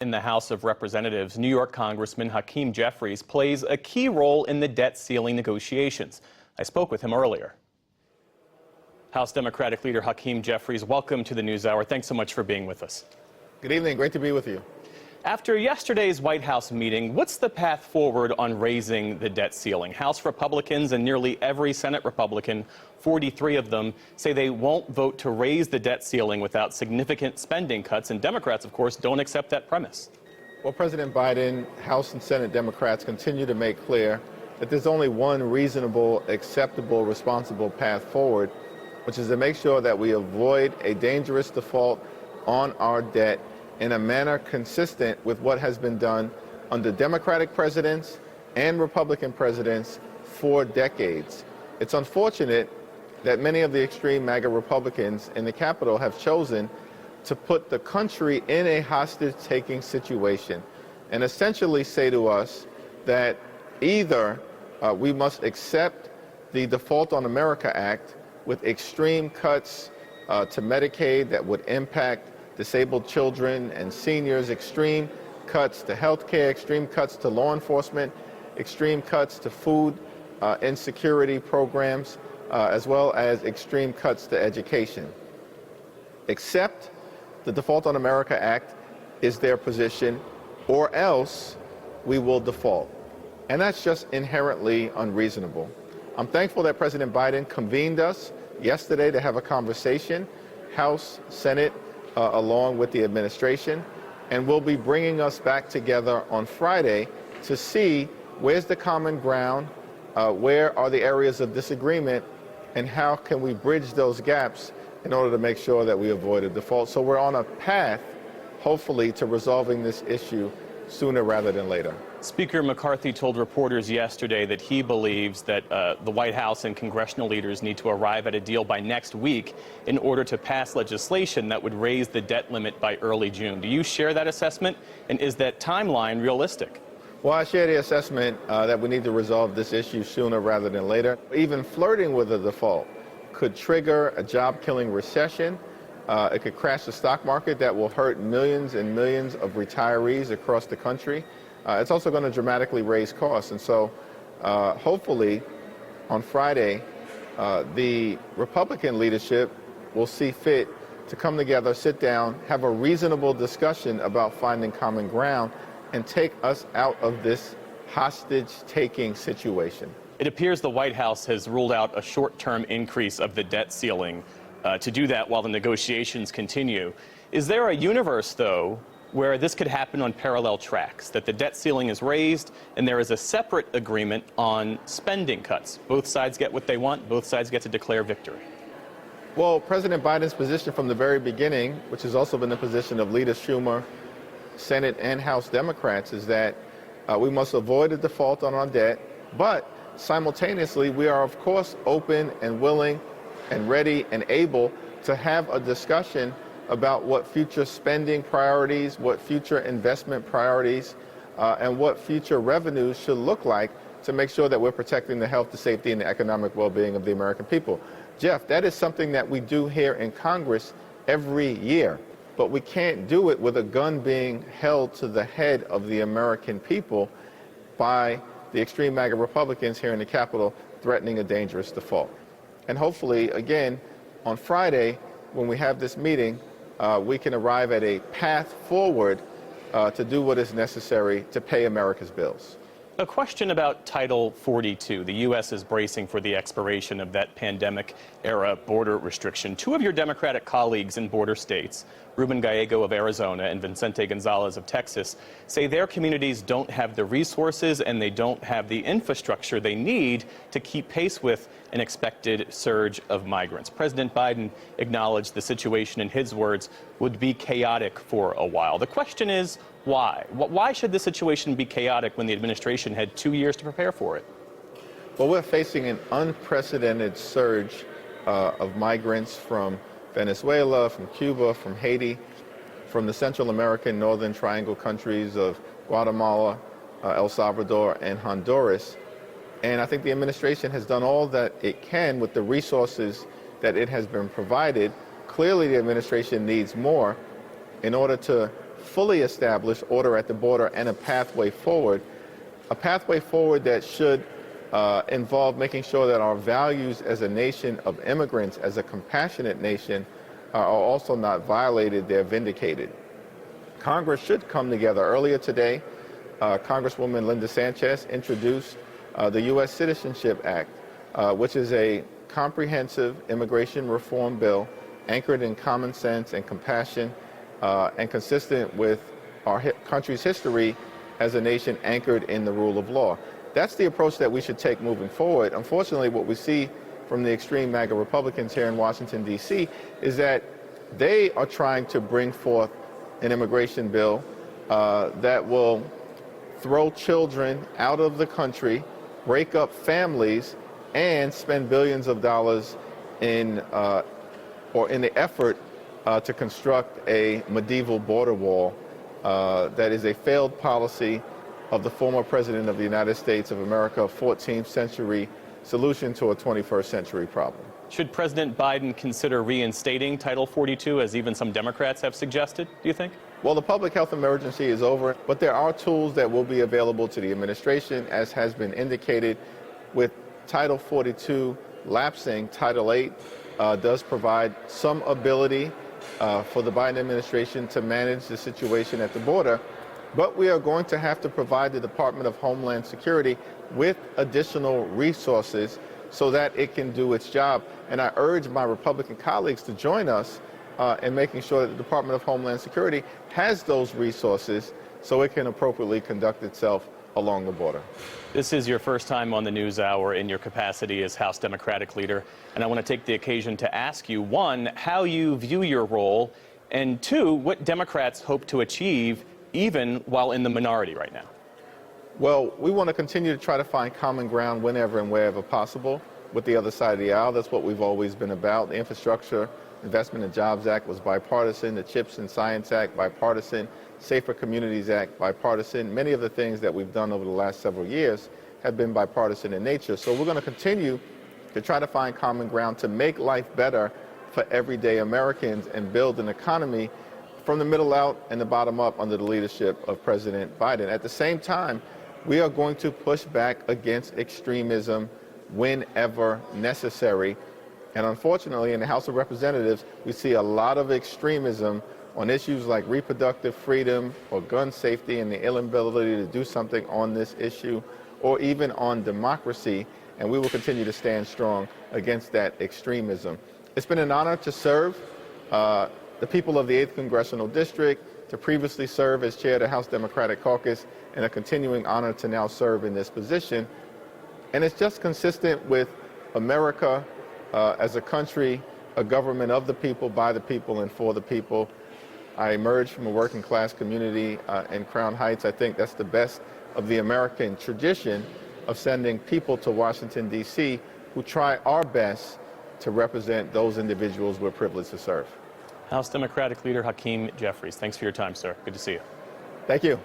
In the House of Representatives, New York Congressman Hakeem Jeffries plays a key role in the debt ceiling negotiations. I spoke with him earlier. House Democratic Leader Hakeem Jeffries, welcome to the NewsHour. Thanks so much for being with us. Good evening. Great to be with you. After yesterday's White House meeting, what's the path forward on raising the debt ceiling? House Republicans and nearly every Senate Republican, 43 of them, say they won't vote to raise the debt ceiling without significant spending cuts, and Democrats, of course, don't accept that premise. Well, President Biden, House and Senate Democrats continue to make clear that there's only one reasonable, acceptable, responsible path forward, which is to make sure that we avoid a dangerous default on our debt in a manner consistent with what has been done under Democratic presidents and Republican presidents for decades. It's unfortunate that many of the extreme MAGA Republicans in the Capitol have chosen to put the country in a hostage-taking situation and essentially say to us that either we must accept the Default on America Act with extreme cuts to Medicaid that would impact disabled children and seniors, extreme cuts to health care, extreme cuts to law enforcement, extreme cuts to food insecurity programs, as well as extreme cuts to education. Accept the Default on America Act is their position, or else we will default. And that's just inherently unreasonable. I'm thankful that President Biden convened us yesterday to have a conversation, House, Senate, along with the administration, and will be bringing us back together on Friday to see where's the common ground, where are the areas of disagreement, and how can we bridge those gaps in order to make sure that we avoid a default. So we're on a path, hopefully, to resolving this issue sooner rather than later. Speaker McCarthy told reporters yesterday that he believes that the White House and congressional leaders need to arrive at a deal by next week in order to pass legislation that would raise the debt limit by early June. Do you share that assessment? And is that timeline realistic? Well, I share the assessment that we need to resolve this issue sooner rather than later. Even flirting with a default could trigger a job-killing recession. It could crash the stock market that will hurt millions and millions of retirees across the country. It's also going to dramatically raise costs. And so hopefully on Friday, the Republican leadership will see fit to come together, sit down, have a reasonable discussion about finding common ground and take us out of this hostage-taking situation. It appears the White House has ruled out a short-term increase of the debt ceiling to do that while the negotiations continue. Is there a universe, though, where this could happen on parallel tracks, that the debt ceiling is raised and there is a separate agreement on spending cuts? Both sides get what they want, both sides get to declare victory. Well, President Biden's position from the very beginning, which has also been the position of Leader Schumer, Senate and House Democrats, is that we must avoid a default on our debt, but simultaneously we are, of course, open and willing and ready and able to have a discussion about what future spending priorities, what future investment priorities, and what future revenues should look like to make sure that we're protecting the health, the safety, and the economic well-being of the American people. Jeff, that is something that we do here in Congress every year, but we can't do it with a gun being held to the head of the American people by the extreme MAGA Republicans here in the Capitol threatening a dangerous default. And hopefully, again, on Friday, when we have this meeting, we can arrive at a path forward to do what is necessary to pay America's bills. A question about Title 42. The U.S. is bracing for the expiration of that pandemic-era border restriction. Two of your Democratic colleagues in border states, Ruben Gallego of Arizona and Vicente Gonzalez of Texas, say their communities don't have the resources and they don't have the infrastructure they need to keep pace with an expected surge of migrants. President Biden acknowledged the situation, in his words, would be chaotic for a while. The question is, why? Why should this situation be chaotic when the administration had 2 years to prepare for it? Well, we're facing an unprecedented surge of migrants from Venezuela, from Cuba, from Haiti, from the Central American Northern Triangle countries of Guatemala, El Salvador, and Honduras. And I think the administration has done all that it can with the resources that it has been provided. Clearly, the administration needs more in order to fully establish order at the border and a pathway forward that should involve making sure that our values as a nation of immigrants, as a compassionate nation, are also not violated, they're vindicated. Congress should come together. Earlier today, Congresswoman Linda Sanchez introduced the U.S. Citizenship Act, which is a comprehensive immigration reform bill anchored in common sense and compassion and consistent with our country's history as a nation anchored in the rule of law. That's the approach that we should take moving forward. Unfortunately, what we see from the extreme MAGA Republicans here in Washington, D.C., is that they are trying to bring forth an immigration bill that will throw children out of the country, break up families, and spend billions of dollars in the effort to construct a medieval border wall that is a failed policy of the former President of the United States of America, a 14th century solution to a 21st century problem. Should President Biden consider reinstating Title 42, as even some Democrats have suggested, do you think? Well, the public health emergency is over, but there are tools that will be available to the administration, as has been indicated. With Title 42 lapsing, Title 8 does provide some ability for the Biden administration to manage the situation at the border, but we are going to have to provide the Department of Homeland Security with additional resources so that it can do its job. And I urge my Republican colleagues to join us in making sure that the Department of Homeland Security has those resources so it can appropriately conduct itself along the border. This is your first time on the NewsHour in your capacity as House Democratic leader, and I want to take the occasion to ask you, one, how you view your role, and two, what Democrats hope to achieve even while in the minority right now. Well, we want to continue to try to find common ground whenever and wherever possible with the other side of the aisle. That's what we've always been about. The Infrastructure Investment and Jobs Act was bipartisan. The CHIPS and Science Act, bipartisan. Safer Communities Act, bipartisan. Many of the things that we've done over the last several years have been bipartisan in nature. So we're going to continue to try to find common ground to make life better for everyday Americans and build an economy from the middle out and the bottom up under the leadership of President Biden. At the same time, we are going to push back against extremism whenever necessary. And unfortunately, in the House of Representatives, we see a lot of extremism on issues like reproductive freedom or gun safety and the inability to do something on this issue, or even on democracy. And we will continue to stand strong against that extremism. It's been an honor to serve the people of the 8th Congressional District, to previously serve as chair of the House Democratic Caucus, and a continuing honor to now serve in this position. And it's just consistent with America as a country, a government of the people, by the people, and for the people. I emerged from a working class community in Crown Heights. I think that's the best of the American tradition of sending people to Washington, D.C., who try our best to represent those individuals we're privileged to serve. House Democratic Leader Hakeem Jeffries, thanks for your time, sir. Good to see you. Thank you.